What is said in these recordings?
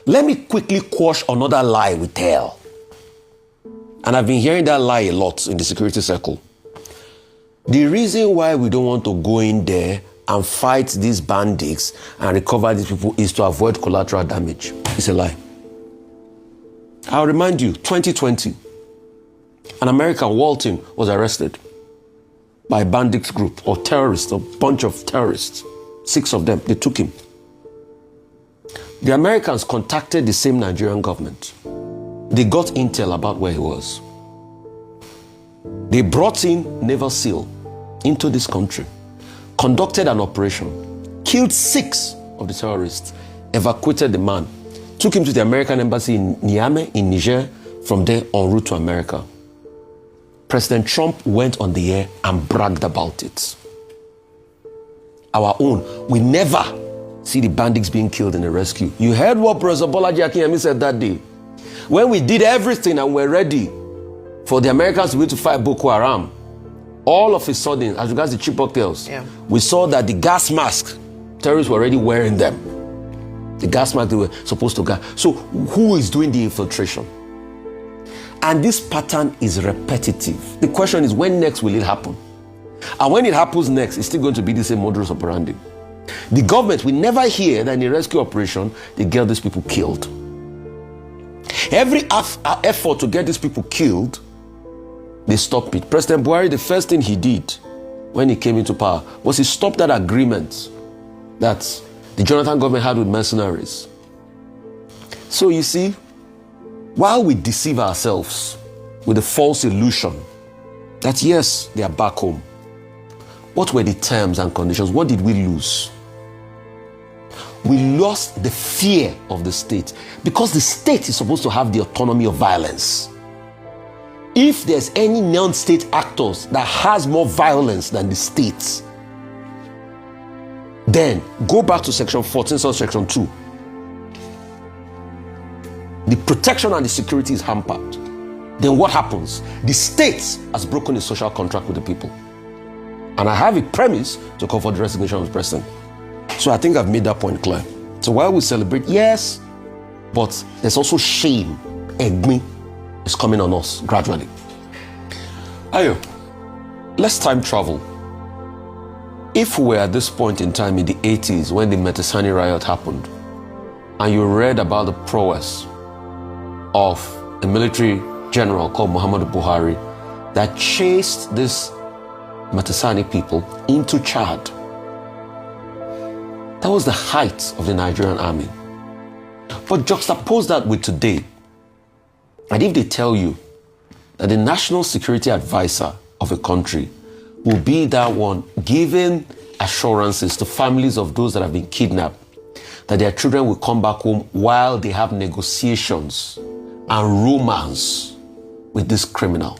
Let me quickly quash another lie we tell. And I've been hearing that lie a lot in the security circle. The reason why we don't want to go in there and fight these bandits and recover these people is to avoid collateral damage. It's a lie. I'll remind you, 2020, an American, Walton, was arrested by a bandits group or terrorists, a bunch of terrorists. 6 of them, they took him. The Americans contacted the same Nigerian government. They got intel about where he was. They brought in Naval SEAL into this country, conducted an operation, killed 6 of the terrorists, evacuated the man, took him to the American embassy in Niamey, in Niger, from there en route to America. President Trump went on the air and bragged about it. Our own, we never see the bandits being killed in a rescue. You heard what Professor Bolaji Akinyemi said that day. When we did everything and we're ready for the Americans to be able to fight Boko Haram, all of a sudden, as regards the Chibok girls, we saw that the gas mask, terrorists were already wearing them. The gas mask they were supposed to gas. So who is doing the infiltration? And this pattern is repetitive. The question is, when next will it happen? And when it happens next, it's still going to be the same modus operandi. The government will never hear that in a rescue operation, they get these people killed. Every effort to get these people killed, they stop it. President Buhari, the first thing he did when he came into power was he stopped that agreement that the Jonathan government had with mercenaries. So you see, while we deceive ourselves with the false illusion that yes, they are back home, what were the terms and conditions? What did we lose? We lost the fear of the state, because the state is supposed to have the autonomy of violence. If there's any non-state actors that has more violence than the state, then go back to section 14, subsection 2. The protection and the security is hampered. Then what happens? The state has broken a social contract with the people. And I have a premise to call for the resignation of the president. So I think I've made that point clear. So while we celebrate, yes, but there's also shame. Egmi is coming on us gradually. Ayo, let's time travel. If we were at this point in time in the 80s when the Metisani riot happened, and you read about the prowess of a military general called Muhammadu Buhari that chased this Metisani people into Chad, that was the height of the Nigerian army. But juxtapose that with today, and if they tell you that the national security advisor of a country will be that one giving assurances to families of those that have been kidnapped that their children will come back home while they have negotiations and romance with this criminal,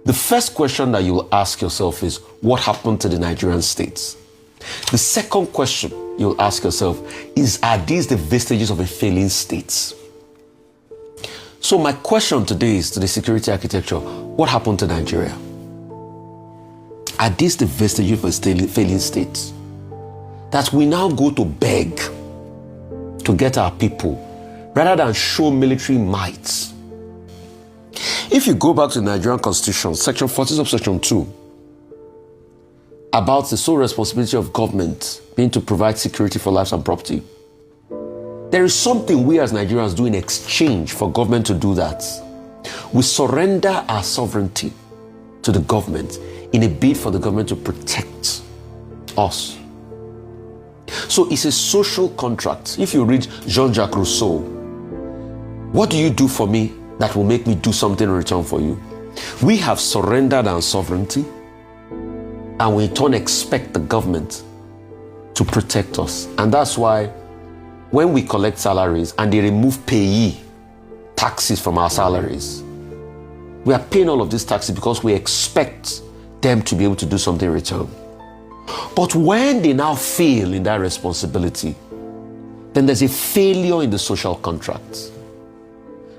the first question that you will ask yourself is, what happened to the Nigerian states? The second question you'll ask yourself is, are these the vestiges of a failing state? So my question today is to the security architecture, what happened to Nigeria? Are these the vestiges of a failing state? That we now go to beg to get our people rather than show military might. If you go back to the Nigerian Constitution, section 14 subsection 2, about the sole responsibility of government being to provide security for lives and property, there is something we as Nigerians do in exchange for government to do that. We surrender our sovereignty to the government in a bid for the government to protect us. So it's a social contract. If you read Jean-Jacques Rousseau, what do you do for me that will make me do something in return for you? We have surrendered our sovereignty, and we in turn expect the government to protect us. And that's why when we collect salaries and they remove payee taxes from our salaries, we are paying all of these taxes because we expect them to be able to do something in return. But when they now fail in that responsibility, then there's a failure in the social contract.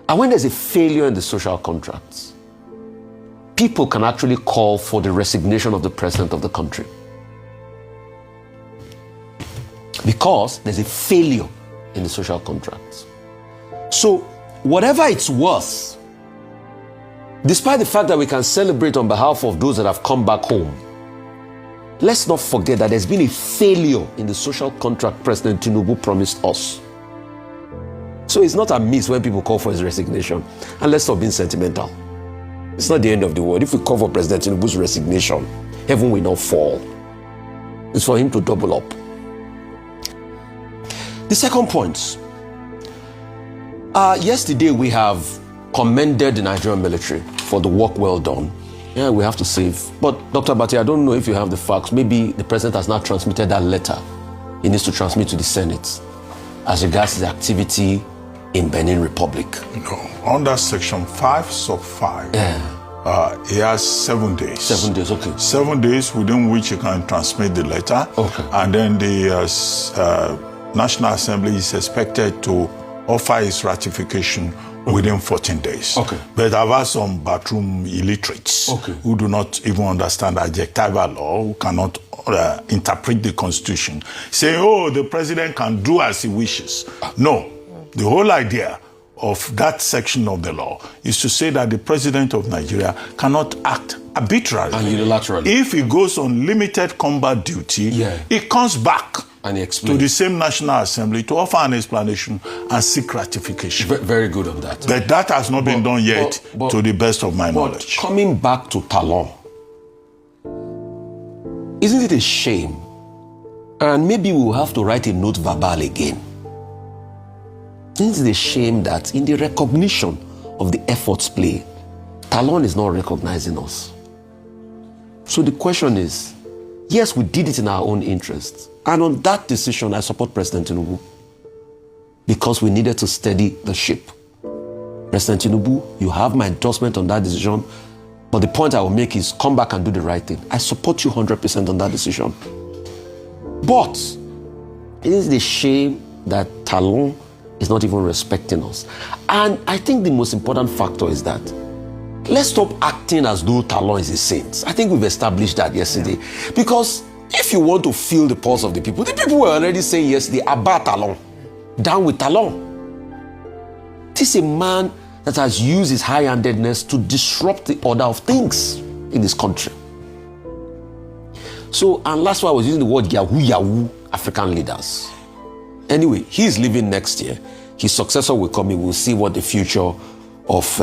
And when there's a failure in the social contract, people can actually call for the resignation of the president of the country. Because there's a failure in the social contract. So, whatever it's worth, despite the fact that we can celebrate on behalf of those that have come back home, let's not forget that there's been a failure in the social contract President Tinubu promised us. So it's not amiss when people call for his resignation. And let's stop being sentimental. It's not the end of the world. If we call for President Tinubu's resignation, heaven will not fall. It's for him to double up. The second point. Yesterday we have commended the Nigerian military for the work well done. Yeah, we have to save. But Dr. Bati, I don't know if you have the facts. Maybe the president has not transmitted that letter. He needs to transmit to the Senate as regards his activity in Benin Republic. No, under section 5, sub 5, he has 7 days. 7 days, okay. 7 days within which he can transmit the letter. Okay. And then the National Assembly is expected to offer its ratification within 14 days. Okay. But I've had some bathroom illiterates who do not even understand adjectival law, who cannot interpret the Constitution, saying, oh, the president can do as he wishes. No. The whole idea of that section of the law is to say that the president of Nigeria cannot act arbitrarily. And unilaterally. If he goes on limited combat duty, he comes back and he to the same National Assembly to offer an explanation and seek ratification. Very good on that. But that has not been done yet, to the best of my knowledge. Coming back to Talon, isn't it a shame? And maybe we'll have to write a note verbal again. Isn't it a shame that in the recognition of the efforts played, Talon is not recognizing us? So the question is, yes, we did it in our own interests. And on that decision, I support President Tinubu. Because we needed to steady the ship. President Tinubu, you have my endorsement on that decision. But the point I will make is come back and do the right thing. I support you 100% on that decision. But it is a shame that Talon is not even respecting us. And I think the most important factor is that let's stop acting as though Talon is a saint. I think we've established that yesterday. Because if you want to feel the pulse of the people were already saying yesterday about Talon. Down with Talon. This is a man that has used his high-handedness to disrupt the order of things in this country. So, and that's why I was using the word Yahoo African leaders. Anyway, he's leaving next year. His successor will come in. We'll see what the future of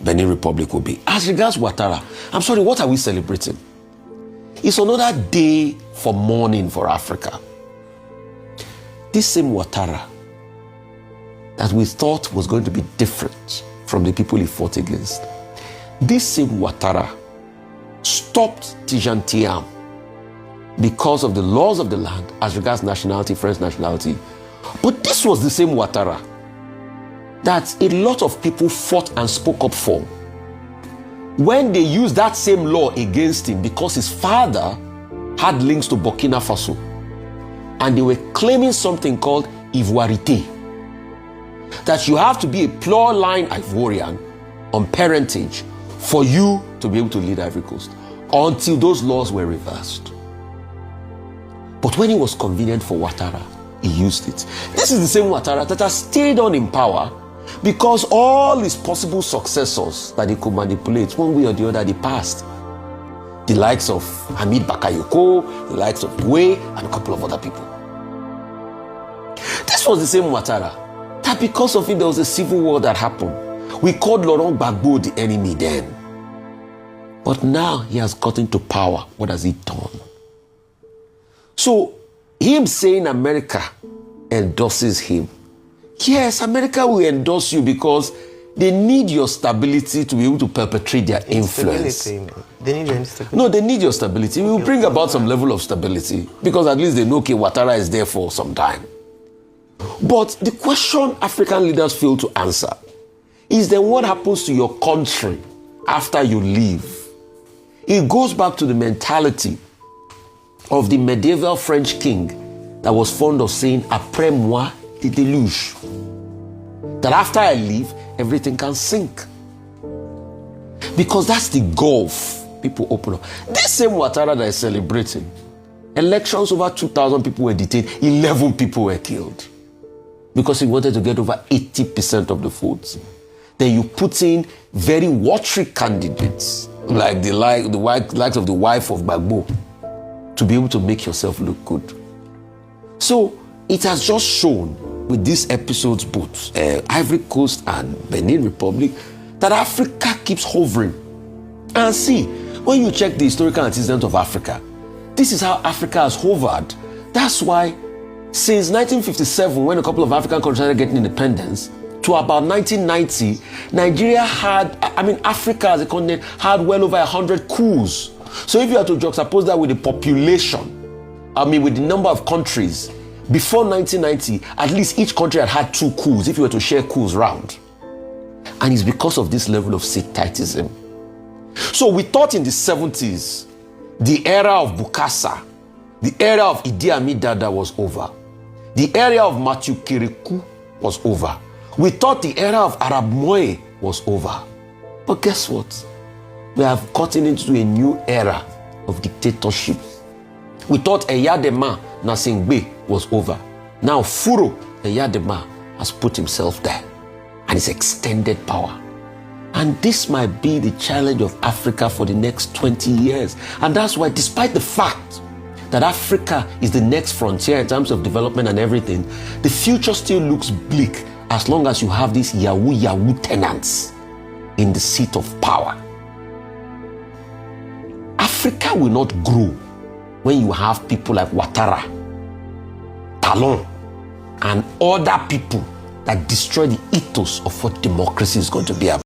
Benin Republic will be. As regards Ouattara, I'm sorry, what are we celebrating? It's another day for mourning for Africa. This same Ouattara that we thought was going to be different from the people he fought against. This same Ouattara stopped Tijan Tiam because of the laws of the land as regards nationality, French nationality. But this was the same Ouattara that a lot of people fought and spoke up for when they used that same law against him because his father had links to Burkina Faso. And they were claiming something called Ivoirité. That you have to be a pure line Ivorian on parentage for you to be able to lead Ivory Coast until those laws were reversed. But when it was convenient for Ouattara, he used it. This is the same Ouattara that has stayed on in power because all his possible successors that he could manipulate one way or the other, they passed. The likes of Hamid Bakayoko, the likes of Boué, and a couple of other people. This was the same Ouattara that because of it there was a civil war that happened. We called Laurent Gbagbo the enemy then. But now he has gotten to power. What has he done? So him saying America endorses him. Yes, America will endorse you because they need your stability to be able to perpetrate their influence. They need your instability. No, they need your stability. We will bring about some level of stability because at least they know, okay, Ouattara is there for some time. But the question African leaders fail to answer is then what happens to your country after you leave? It goes back to the mentality of the medieval French king that was fond of saying, après moi, le déluge. That after I leave, everything can sink. Because that's the gulf people open up. This same Ouattara that is celebrating, elections over 2,000 people were detained, 11 people were killed. because he wanted to get over 80% of the votes. Then you put in very watery candidates like the likes of the wife of Gbagbo to be able to make yourself look good. So it has just shown with these episodes, both Ivory Coast and Benin Republic, that Africa keeps hovering. And see, when you check the historical antecedent of Africa, this is how Africa has hovered. That's why since 1957, when a couple of African countries started getting independence, to about 1990, Nigeria had, Africa as a continent had well over 100 coups. So if you are to juxtapose that with the population, with the number of countries, before 1990, at least each country had 2 coups, if you were to share coups round. And it's because of this level of sectarism. So we thought in the 70s, the era of Bukasa, the era of Idi Amin Dada was over. The era of Matthew Kirikou was over. We thought the era of Arab Moi was over. But guess what? We have gotten into a new era of dictatorship. We thought Eyadema Nasingbe was over. Now Furo Eyadema has put himself there and his extended power. And this might be the challenge of Africa for the next 20 years. And that's why, despite the fact that Africa is the next frontier in terms of development and everything, the future still looks bleak as long as you have these Yahoo tenants in the seat of power. Africa will not grow when you have people like Ouattara, Talon, and other people that destroy the ethos of what democracy is going to be about.